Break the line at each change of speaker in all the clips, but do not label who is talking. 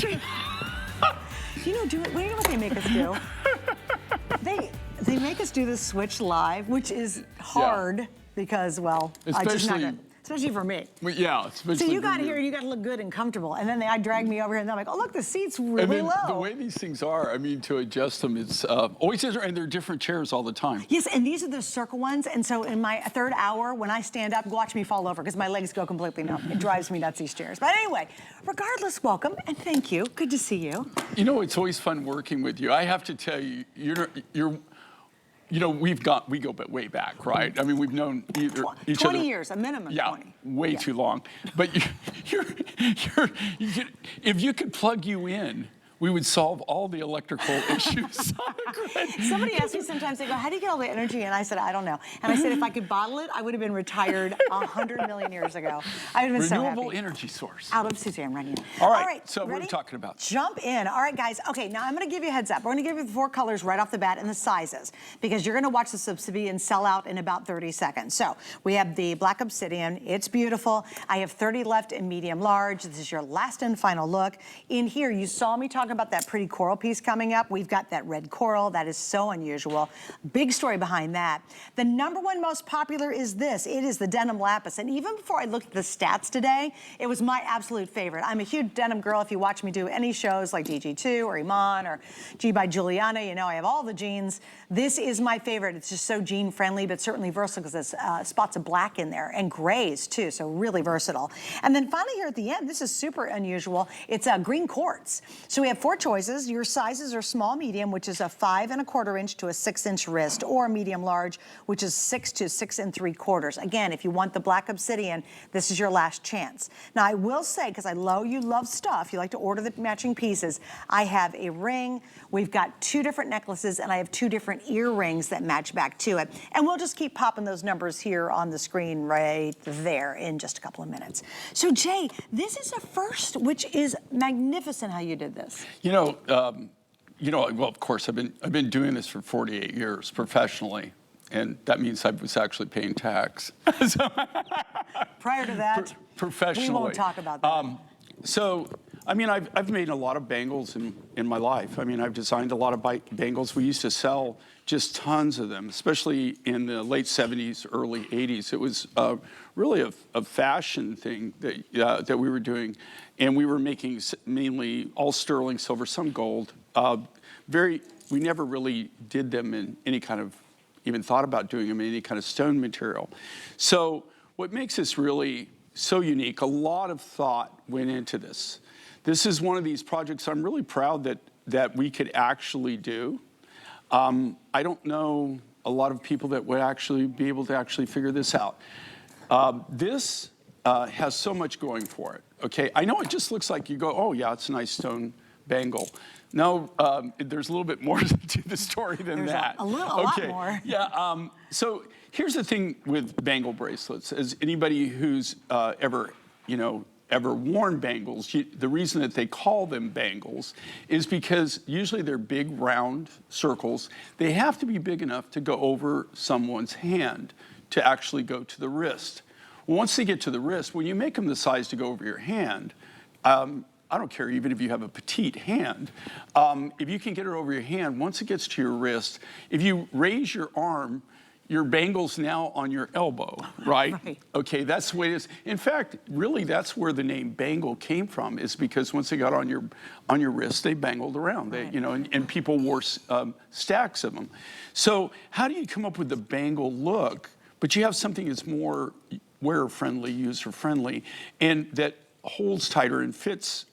You know, what they make us do? They make us do this switch live, which is hard because, well, I just not good. Especially for me.
Yeah, especially
so you got here and you got to look good and comfortable, and then they drag me over here and they're like, oh look, the seat's really low.
The way these things are, I mean, to adjust them, it's always different, and they're different chairs all the time.
Yes, and these are the circle ones, and so in my third hour, when I stand up, watch me fall over because my legs go completely numb. It drives me nuts, these chairs. But anyway, regardless, welcome and thank you. Good to see you.
You know, it's always fun working with you. I have to tell you, you know, we go way back, right? I mean, we've known each other.
20 years, a minimum.
Yeah,
20.
Way too long. But if you could plug you in, we would solve all the electrical issues on the grid.
Somebody asks me sometimes, they go, how do you get all the energy? And I said, I don't know. And I said, if I could bottle it, I would have been retired 100 million years ago. I would have been so happy.
Renewable energy source.
Out of Suzanne running.
All right, so what are we talking about?
Jump in. All right, guys. Okay, now I'm going to give you a heads up. We're going to give you the 4 colors right off the bat and the sizes, because you're going to watch this obsidian sell out in about 30 seconds. So we have the black obsidian. It's beautiful. I have 30 left in medium large. This is your last and final look. In here, you saw me talking about that pretty coral piece coming up. We've got that red coral. That is so unusual. Big story behind that. The #1 most popular is this. It is the denim lapis. And even before I looked at the stats today, it was my absolute favorite. I'm a huge denim girl. If you watch me do any shows like DG2 or Iman or G by Juliana, you know I have all the jeans. This is my favorite. It's just so jean friendly, but certainly versatile because there's spots of black in there and grays too, so really versatile. And then finally here at the end, this is super unusual. It's green quartz. So we have 4 choices. Your sizes are small, medium, which is a 5 1/4 inch to a 6 inch wrist, or medium large, which is 6 to 6 3/4. Again, if you want the black obsidian, this is your last chance. Now I will say, because I know you love stuff, you like to order the matching pieces, I have a ring, we've got 2 different necklaces, and I have 2 different earrings that match back to it. And we'll just keep popping those numbers here on the screen right there in just a couple of minutes. So Jay, this is a first, which is magnificent how you did this.
You know, well, of course, I've been doing this for 48 years professionally, and that means I was actually paying tax.
Prior to that,
professionally,
we won't talk about that.
So, I mean, I've made a lot of bangles in my life. I mean, I've designed a lot of bangles. We used to sell just tons of them, especially in the late 70s, early 80s. It was really a fashion thing that we were doing. And we were making mainly all sterling silver, some gold. We never really did them in any kind of, even thought about doing them in any kind of stone material. So what makes this really so unique, a lot of thought went into this. This is one of these projects I'm really proud that we could actually do. I don't know a lot of people that would actually be able to actually figure this out. This has so much going for it, okay? I know it just looks like you go, oh yeah, it's a nice stone bangle. No, there's a little bit more to the story than that.
A lot more.
Yeah, so here's the thing with bangle bracelets. As anybody who's ever worn bangles, the reason that they call them bangles is because usually they're big round circles. They have to be big enough to go over someone's hand to actually go to the wrist. Once they get to the wrist, when you make them the size to go over your hand, I don't care even if you have a petite hand, if you can get it over your hand, once it gets to your wrist, if you raise your arm, your bangle's now on your elbow, right?
Right.
Okay, that's the way it is. In fact, really that's where the name bangle came from, is because once they got on your wrist, they bangled around. They, you know, and people wore stacks of them. So how do you come up with the bangle look, but you have something that's more wearer-friendly, user-friendly, and that holds tighter and fits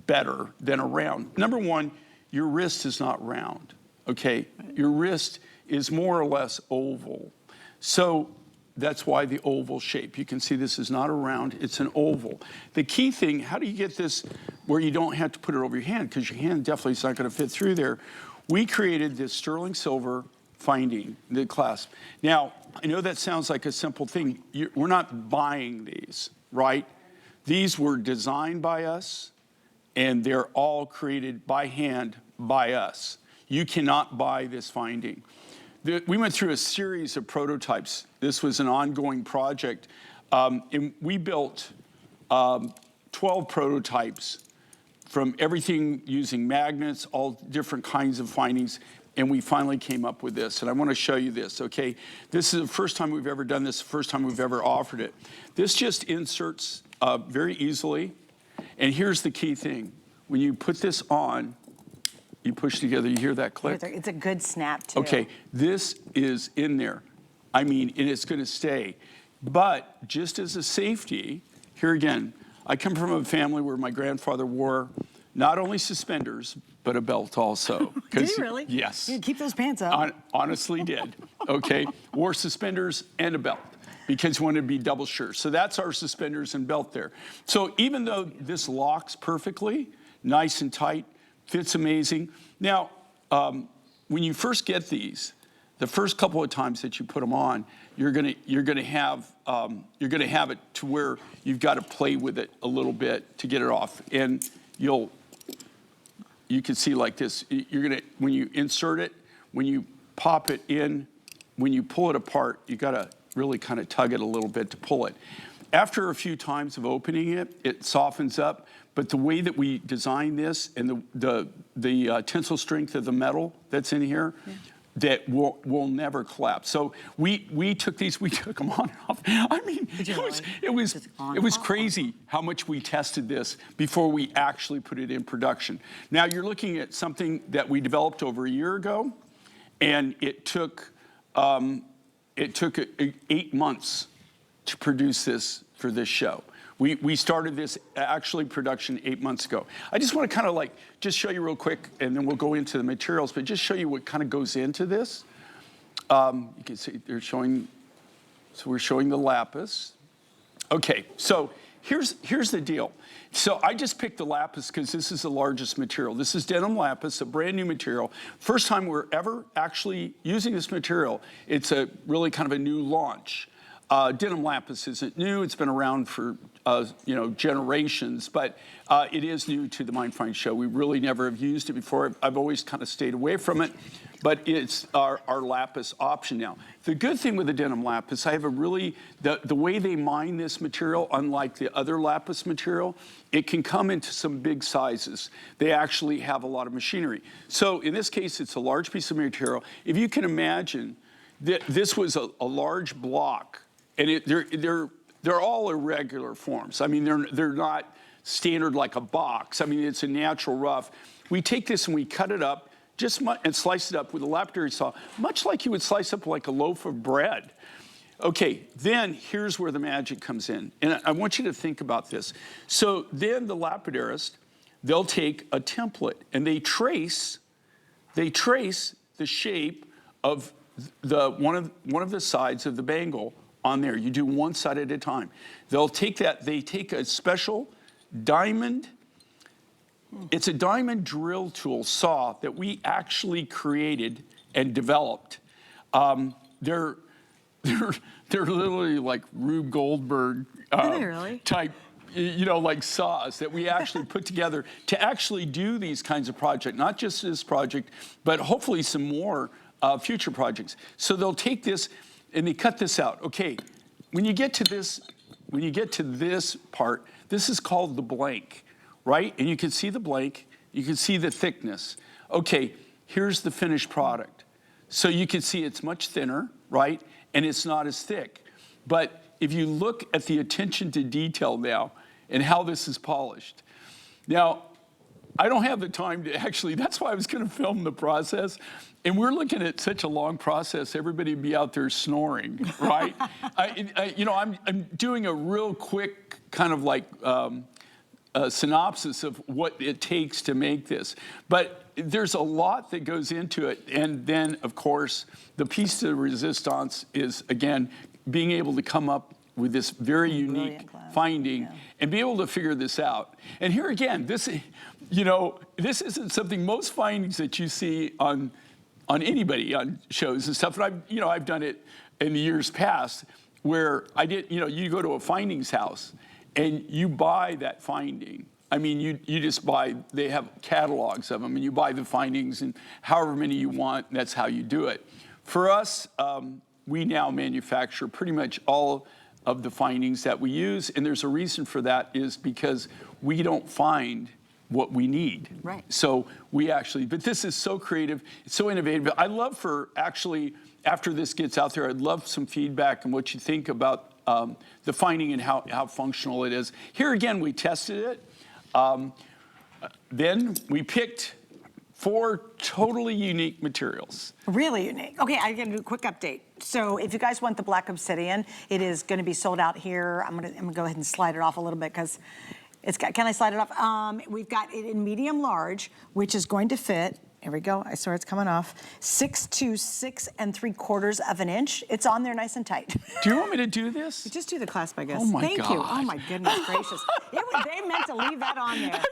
better than a round? Number one, your wrist is not round, okay? Your wrist is more or less oval. So that's why the oval shape. You can see this is not a round, it's an oval. The key thing, how do you get this where you don't have to put it over your hand, because your hand definitely is not gonna fit through there. We created this sterling silver finding, the clasp. Now, I know that sounds like a simple thing. We're not buying these, right? These were designed by us, and they're all created by hand by us. You cannot buy this finding. We went through a series of prototypes. This was an ongoing project. And we built 12 prototypes from everything using magnets, all different kinds of findings, and we finally came up with this. And I want to show you this, okay? This is the first time we've ever done this, the first time we've ever offered it. This just inserts very easily. And here's the key thing. When you put this on, you push together, you hear that click?
It's a good snap, too.
Okay, this is in there. I mean, and it's gonna stay. But just as a safety, here again, I come from a family where my grandfather wore not only suspenders, but a belt also.
Did he really?
Yes.
You keep those pants up.
Honestly did, okay? Wore suspenders and a belt because he wanted to be double sure. So that's our suspenders and belt there. So even though this locks perfectly, nice and tight, fits amazing. Now, when you first get these, the first couple of times that you put them on, you're gonna have it to where you've got to play with it a little bit to get it off, and you can see like this. When you insert it, when you pop it in, when you pull it apart, you got to really kind of tug it a little bit to pull it. After a few times of opening it, it softens up. But the way that we designed this and the tensile strength of the metal that's in here, that will never collapse. So we took these, we took them on and off. I mean, it was crazy how much we tested this before we actually put it in production. Now you're looking at something that we developed over a year ago, and it took 8 months to produce this for this show. We started this actually production 8 months ago. I just want to kind of like just show you real quick, and then we'll go into the materials, but just show you what kind of goes into this. You can see they're showing, so we're showing the lapis. Okay, so here's the deal. So I just picked the lapis because this is the largest material. This is denim lapis, a brand new material. First time we're ever actually using this material. It's a really kind of a new launch. Denim lapis isn't new. It's been around for generations, but it is new to the Mindfind show. We really never have used it before. I've always kind of stayed away from it, but it's our lapis option now. The good thing with the denim lapis, I have the way they mine this material, unlike the other lapis material, it can come into some big sizes. They actually have a lot of machinery. So in this case, it's a large piece of material. If you can imagine, this was a large block, and they're all irregular forms. I mean, they're not standard like a box. I mean, it's a natural rough. We take this and we cut it up and slice it up with a lapidary saw, much like you would slice up like a loaf of bread. Okay, then here's where the magic comes in. And I want you to think about this. So then the lapidarist, they'll take a template and they trace the shape of one of the sides of the bangle on there. You do one side at a time. They'll take that, they take a special diamond, it's a diamond drill tool saw that we actually created and developed. They're literally like Rube Goldberg type, like saws that we actually put together to actually do these kinds of projects, not just this project, but hopefully some more future projects. So they'll take this and they cut this out. Okay, when you get to this part, this is called the blank, right? And you can see the blank, you can see the thickness. Okay, here's the finished product. So you can see it's much thinner, right? And it's not as thick. But if you look at the attention to detail now and how this is polished. Now, I don't have the time to actually, that's why I was gonna film the process. And we're looking at such a long process, everybody would be out there snoring, right? I'm doing a real quick kind of like synopsis of what it takes to make this. But there's a lot that goes into it. And then, of course, the piece de resistance is, again, being able to come up with this very unique finding and be able to figure this out. And here again, this isn't something, most findings that you see on anybody on shows and stuff. And I've done it in the years past where I did, you go to a findings house and you buy that finding. I mean, you just buy, they have catalogs of them and you buy the findings and however many you want, that's how you do it. For us, we now manufacture pretty much all of the findings that we use, and there's a reason for that, is because we don't find what we need.
Right.
So we actually, but this is so creative, it's so innovative. I love for actually, after this gets out there, I'd love some feedback on what you think about the finding and how functional it is. Here again, we tested it. Then we picked 4 totally unique materials.
Really unique. Okay, I can do a quick update. So if you guys want the black obsidian, it is going to be sold out here. I'm gonna go ahead and slide it off a little bit because it's got, can I slide it off? We've got it in medium large, which is going to fit, here we go, I swear it's coming off, 6 to 6 3/4 of an inch. It's on there nice and tight.
Do you want me to do this?
Just do the clasp, I guess.
Oh my
Thank
God.
you. Oh my goodness gracious. They meant to leave that on there.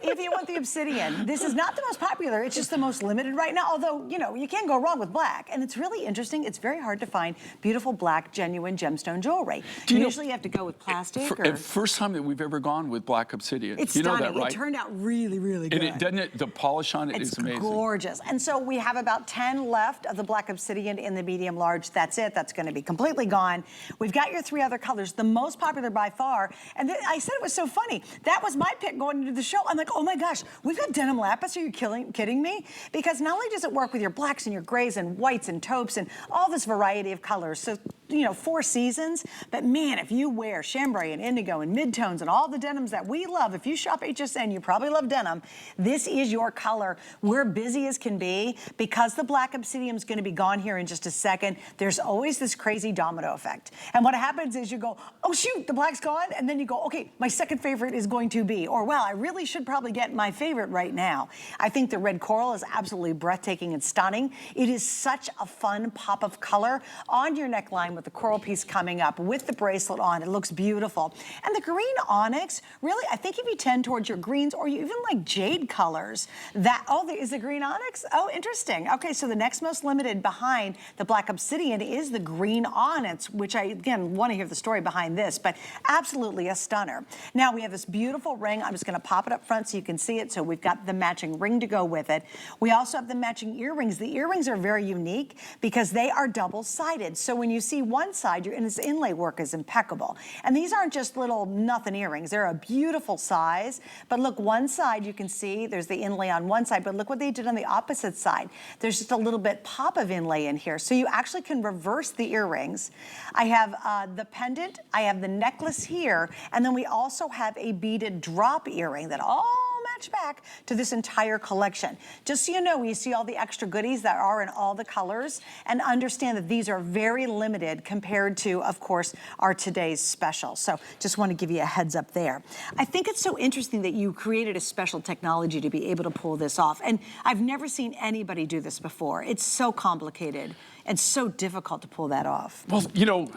If you want the obsidian, this is not the most popular, it's just the most limited right now, although, you know, you can't go wrong with black. And it's really interesting, it's very hard to find beautiful black, genuine gemstone jewelry. Usually you have to go with plastic or...
First time that we've ever gone with black obsidian.
It's
you know
stunning.
that, right?
It turned out really, really good.
And doesn't it, the polish on it is amazing.
It's gorgeous. And so we have about 10 left of the black obsidian in the medium large. That's it. That's going to be completely gone. We've got your 3 other colors, the most popular by far. And then I said it was so funny. That was my pick going into the show. I'm like, oh my gosh, we've got denim lapis. Are you kidding me? Because not only does it work with your blacks and your grays and whites and taupes and all this variety of colors, so, you know, 4 seasons, but man, if you wear chambray and indigo and midtones and all the denims that we love, if you shop HSN, you probably love denim, this is your color. We're busy as can be because the black obsidian is going to be gone here in just a second. There's always this crazy domino effect. And what happens is you go, oh shoot, the black's gone. And then you go, okay, my second favorite is going to be, or well, I really should probably get my favorite right now. I think the red coral is absolutely breathtaking and stunning. It is such a fun pop of color on your neckline with the coral piece coming up with the bracelet on. It looks beautiful. And the green onyx, really, I think if you tend towards your greens or you even like jade colors, that, oh, there is the green onyx? Oh, interesting. Okay, so the next most limited behind the black obsidian is the green onyx, which I, again, want to hear the story behind this, but absolutely a stunner. Now we have this beautiful ring. I'm just going to pop it up front so you can see it. So we've got the matching ring to go with it. We also have the matching earrings. The earrings are very unique because they are double-sided. So when you see one side, and its inlay work is impeccable. And these aren't just little nothing earrings. They're a beautiful size. But look, one side you can see there's the inlay on one side, but look what they did on the opposite side. There's just a little bit pop of inlay in here. So you actually can reverse the earrings. I have the pendant, I have the necklace here, and then we also have a beaded drop earring that all match back to this entire collection. Just so you know, you see all the extra goodies that are in all the colors, and understand that these are very limited compared to, of course, our today's special. So just want to give you a heads up there. I think it's so interesting that you created a special technology to be able to pull this off. And I've never seen anybody do this before. It's so complicated and so difficult to pull that off.
Well, you know,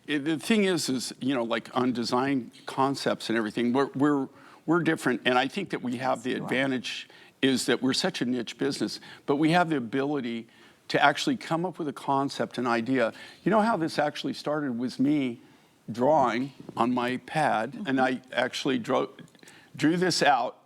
the thing is, you know, like on design concepts and everything, we're different, and I think that we have the advantage is that we're such a niche business, but we have the ability to actually come up with a concept, an idea. You know how this actually started was me drawing on my pad, and I actually drew this out,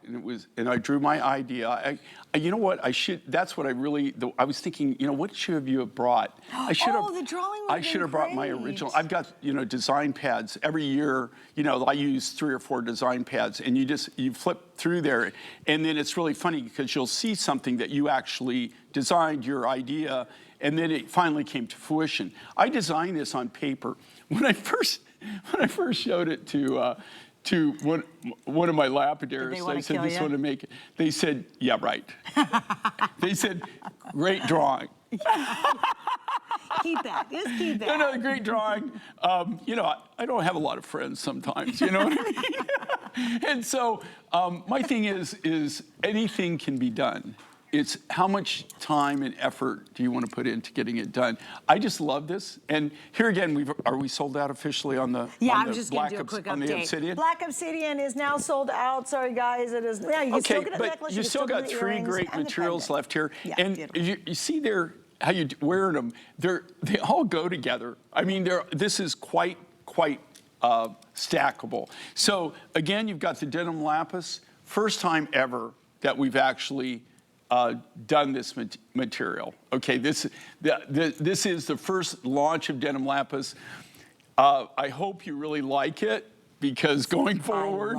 and I drew my idea. You know what? That's what I really. I was thinking. You know, what should you have brought? I should have.
Oh, the drawing.
I should have brought my original. I've got design pads every year. You know, I use 3 or 4 design pads, and you flip through there, and then it's really funny because you'll see something that you actually designed your idea, and then it finally came to fruition. I designed this on paper when I first showed it to one of my lapidaries. They said, this one to make it. They said, yeah, right. They said, great drawing.
Keep that. Just keep that.
No, great drawing. You know, I don't have a lot of friends sometimes, you know what I mean? And so my thing is anything can be done. It's how much time and effort do you want to put into getting it done? I just love this. And here again, are we sold out officially on the
I'm just going to do a quick update.
The obsidian?
Black obsidian is now sold out. Sorry, guys. It is. Yeah, you can still get a necklace.
You still got 3 great materials left here.
Yeah,
and you see there how you wearing them. They all go together. I mean, this is quite stackable. So again, you've got the denim lapis. First time ever that we've actually done this material. Okay, this is the first launch of denim lapis. I hope you really like it. Because going forward,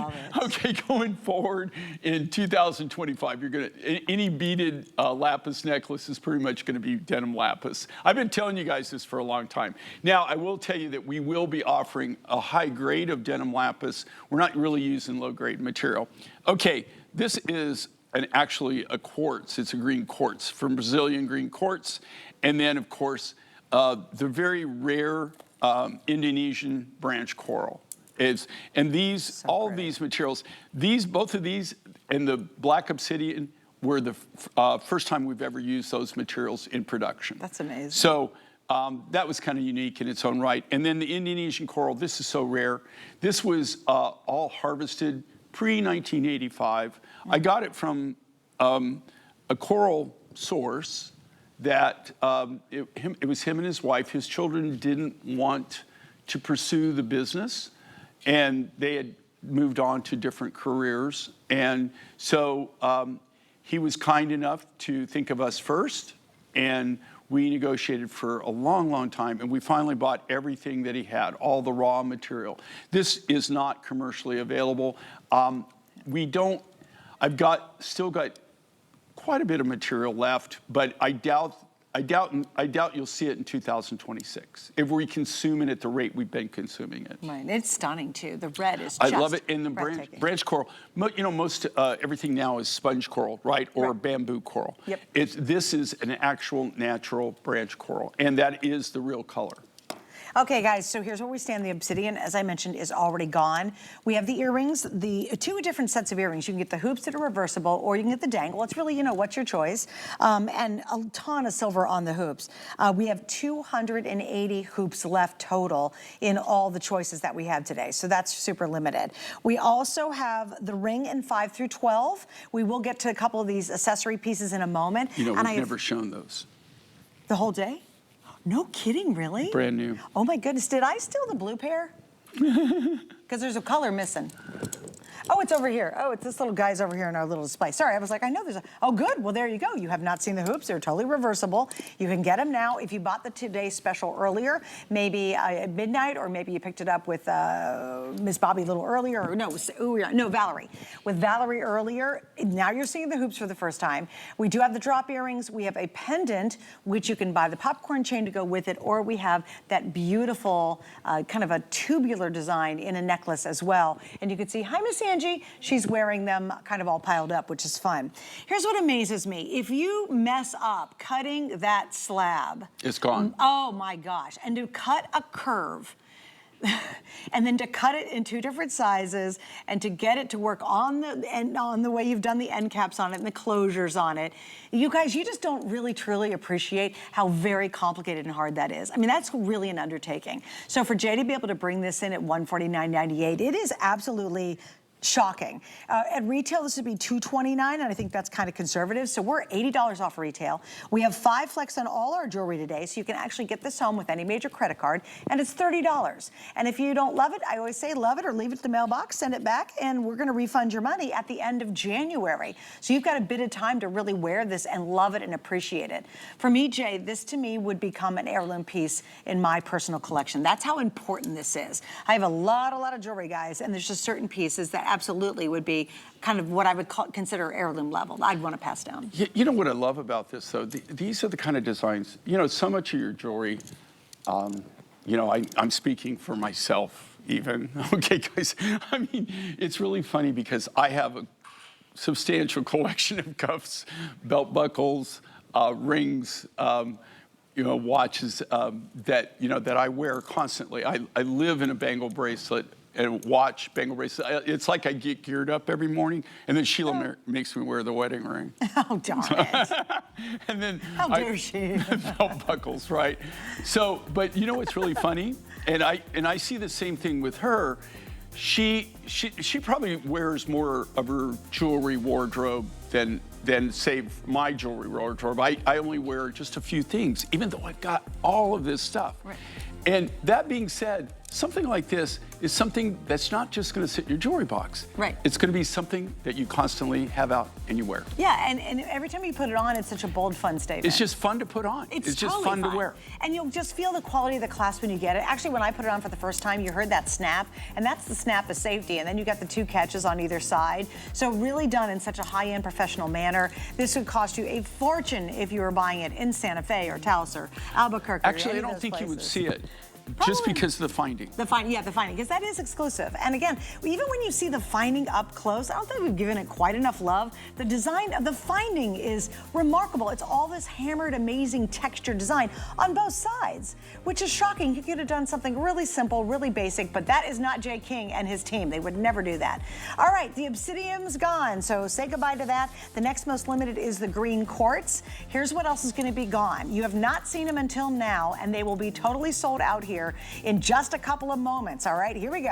going forward in 2025, you're gonna, any beaded lapis necklace is pretty much gonna be denim lapis. I've been telling you guys this for a long time. Now, I will tell you that we will be offering a high grade of denim lapis. We're not really using low grade material. Okay, this is actually a quartz. It's a green quartz from Brazilian green quartz. And then, of course, the very rare Indonesian branch coral. And these, so all of these materials, both of these and the black obsidian were the first time we've ever used those materials in production.
That's amazing.
So that was kind of unique in its own right. And then the Indonesian coral, this is so rare. This was all harvested pre-1985. I got it from a coral source that it was him and his wife. His children didn't want to pursue the business, and they had moved on to different careers. And so he was kind enough to think of us first, and we negotiated for a long, long time, and we finally bought everything that he had, all the raw material. This is not commercially available. I've still got quite a bit of material left, but I doubt you'll see it in 2026 if we consume it at the rate we've been consuming it.
Right, it's stunning too. The red is
I love it. And the branch coral, most everything now is sponge coral, right? Or bamboo coral.
Yep.
This is an actual natural branch coral, and that is the real color.
Okay, guys, so here's where we stand. The obsidian, as I mentioned, is already gone. We have the earrings, the two different sets of earrings. You can get the hoops that are reversible, or you can get the dangle. It's really, what's your choice? And a ton of silver on the hoops. We have 280 hoops left total in all the choices that we have today. So that's super limited. We also have the ring in 5 through 12. We will get to a couple of these accessory pieces in a moment.
We've never shown those.
The whole day? No kidding, really?
Brand new.
Oh my goodness, did I steal the blue pair? Because there's a color missing. Oh, it's over here. Oh, it's this little guy's over here in our little display. Sorry, I was like, I know there's a, oh good, well there you go. You have not seen the hoops, they're totally reversible. You can get them now. If you bought the today's special earlier, maybe at midnight, or maybe you picked it up with Miss Bobby a little earlier, or no, Valerie. With Valerie earlier, now you're seeing the hoops for the first time. We do have the drop earrings. We have a pendant, which you can buy the popcorn chain to go with it, or we have that beautiful kind of a tubular design in a necklace as well. And you can see, hi, Miss Angie. She's wearing them kind of all piled up, which is fun. Here's what amazes me. If you mess up cutting that slab.
It's gone.
Oh my gosh. And to cut a curve, and then to cut it in 2 different sizes, and to get it to work on the way you've done the end caps on it and the closures on it. You guys, you just don't really truly appreciate how very complicated and hard that is. I mean, that's really an undertaking. So for Jay to be able to bring this in at $149.98, it is absolutely shocking. At retail, this would be $229, and I think that's kind of conservative. So we're $80 off retail. We have 5 flex on all our jewelry today, so you can actually get this home with any major credit card, and it's $30. And if you don't love it, I always say love it or leave it at the mailbox, send it back, and we're gonna refund your money at the end of January. So you've got a bit of time to really wear this and love it and appreciate it. For me, Jay, this to me would become an heirloom piece in my personal collection. That's how important this is. I have a lot of jewelry, guys, and there's just certain pieces that absolutely would be kind of what I would consider heirloom level. I'd want to pass down.
You know what I love about this, though? These are the kind of designs, so much of your jewelry, I'm speaking for myself even. Okay, guys, I mean, it's really funny because I have a substantial collection of cuffs, belt buckles, rings, watches that I wear constantly. I live in a bangle bracelet and watch bangle bracelet. It's like I get geared up every morning, and then Sheila makes me wear the wedding ring.
Oh, darn it.
And then
how dare she?
Belt buckles, right? So, but you know what's really funny? And I see the same thing with her. She probably wears more of her jewelry wardrobe than say my jewelry wardrobe. I only wear just a few things, even though I've got all of this stuff. Right. And that being said, something like this is something that's not just going to sit in your jewelry box.
Right.
It's going to be something that you constantly have out and you wear.
Yeah, and every time you put it on, it's such a bold, fun statement.
It's just fun to put on. It's just
totally
fun to wear.
And you'll just feel the quality of the clasp when you get it. Actually, when I put it on for the first time, you heard that snap, and that's the snap of safety. And then you got the 2 catches on either side. So really done in such a high-end professional manner. This would cost you a fortune if you were buying it in Santa Fe or Taos or Albuquerque.
Actually, I don't think you would see it. Just because of the finding.
The finding, because that is exclusive. And again, even when you see the finding up close, I don't think we've given it quite enough love. The design of the finding is remarkable. It's all this hammered, amazing texture design on both sides, which is shocking. You could have done something really simple, really basic, but that is not Jay King and his team. They would never do that. All right, the obsidian's gone, so say goodbye to that. The next most limited is the green quartz. Here's what else is going to be gone. You have not seen them until now, and they will be totally sold out here in just a couple of moments. All right, here we go.